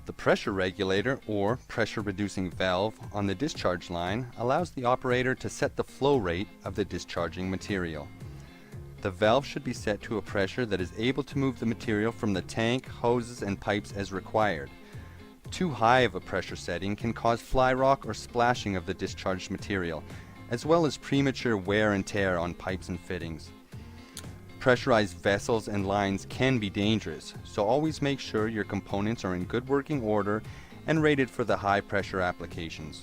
The pressure regulator or pressure reducing valve on the discharge line allows the operator to set the flow rate of the discharging material. The valve should be set to a pressure that is able to move the material from the tank, hoses, and pipes as required. Too high of a pressure setting can cause fly rock or splashing of the discharged material, as well as premature wear and tear on pipes and fittings. Pressurized vessels and lines can be dangerous, so always make sure your components are in good working order and rated for the high pressure applications.